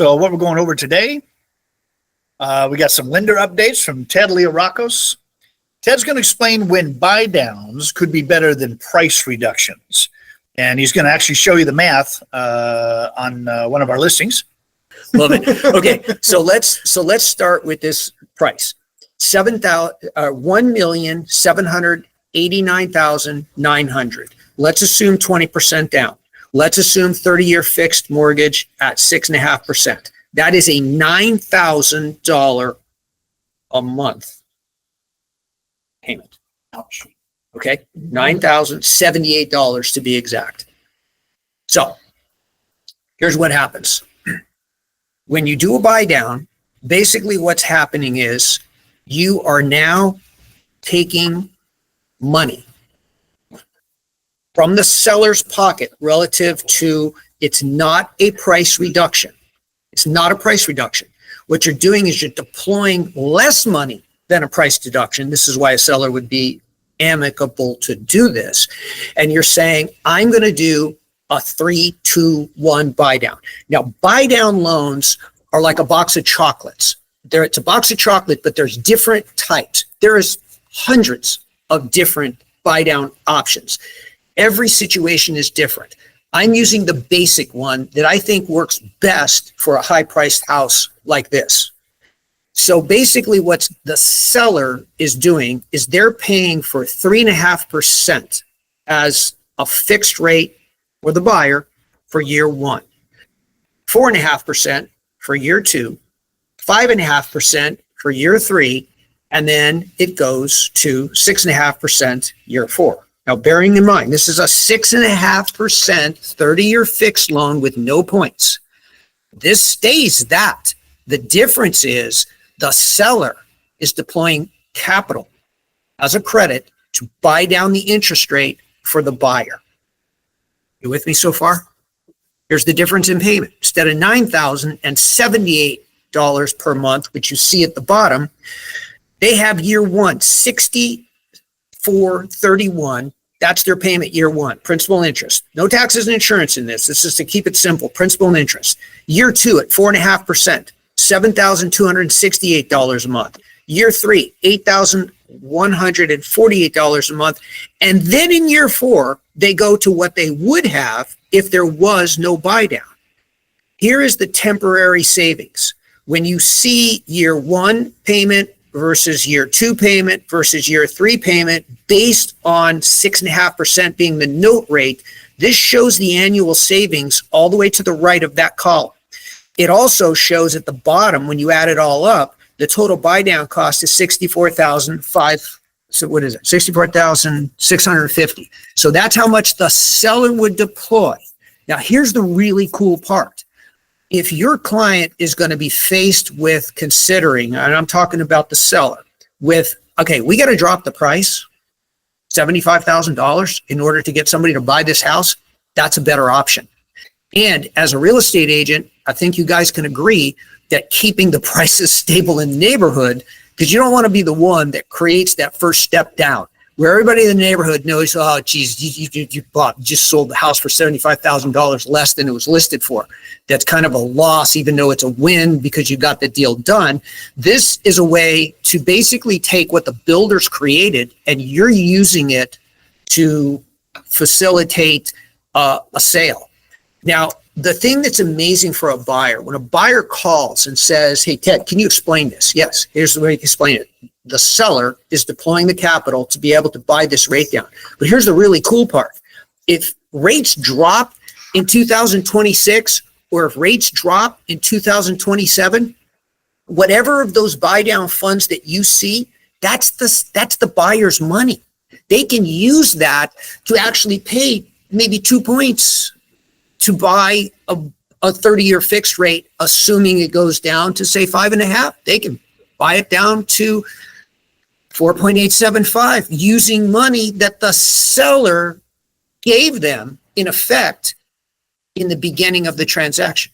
So what we're going over today, we got some lender updates from Ted Leorakos. Ted's going to explain when buy downs could be better than price reductions. And he's going to actually show you the math on one of our listings. Love it. Okay, so let's start with this price. $1,789,900. Let's assume 20% down. Let's assume 30-year fixed mortgage at 6.5%. That is a $9,000 a month payment. Ouch. Okay, $9,078 to be exact. So here's what happens. When you do a buy down, basically what's happening is you are now taking money from the seller's pocket relative to, it's not a price reduction. It's not a price reduction. What you're doing is you're deploying less money than a price deduction. This is why a seller would be amicable to do this. And you're saying, I'm going to do a 3-2-1 buy down. Now, buy down loans are like a box of chocolates. It's a box of chocolate, but there's different types. There is hundreds of different buy down options. Every situation is different. I'm using the basic one that I think works best for a high-priced house like this. So basically what the seller is doing is they're paying for 3.5% as a fixed rate for the buyer for year one, 4.5% for year two, 5.5% for year three, and then it goes to 6.5% year four. Now, bearing in mind, this is a 6.5% 30-year fixed loan with no points. This stays that. The difference is the seller is deploying capital as a credit to buy down the interest rate for the buyer. You with me so far? Here's the difference in payment. Instead of $9,078 per month, which you see at the bottom, they have year one, $6,431. That's their payment year one, principal and interest. No taxes and insurance in this. This is to keep it simple, principal and interest. Year two at 4.5%, $7,268 a month. Year three, $8,148 a month. And then in year four, they go to what they would have if there was no buy down. Here is the temporary savings. When you see year one payment versus year two payment versus year three payment based on 6.5% being the note rate, this shows the annual savings all the way to the right of that column. It also shows at the bottom, when you add it all up, the total buy down cost is $64,650. So that's how much the seller would deploy. Now, here's the really cool part. If your client is going to be faced with considering, and I'm talking about the seller, with, okay, we got to drop the price, $75,000 in order to get somebody to buy this house, that's a better option. And as a real estate agent, I think you guys can agree that keeping the prices stable in the neighborhood, because you don't want to be the one that creates that first step down, where everybody in the neighborhood knows, oh, geez, you just sold the house for $75,000 less than it was listed for. That's kind of a loss, even though it's a win because you got the deal done. This is a way to basically take what the builders created and you're using it to facilitate a sale. Now, the thing that's amazing for a buyer, when a buyer calls and says, hey, Ted, can you explain this? Yes, here's the way to explain it. The seller is deploying the capital to be able to buy this rate down. But here's the really cool part. If rates drop in 2026, or if rates drop in 2027, whatever of those buy down funds that you see, that's the buyer's money. They can use that to actually pay maybe 2 points to buy a 30-year fixed rate, assuming it goes down to say 5.5. They can buy it down to 4.875 using money that the seller gave them in effect in the beginning of the transaction.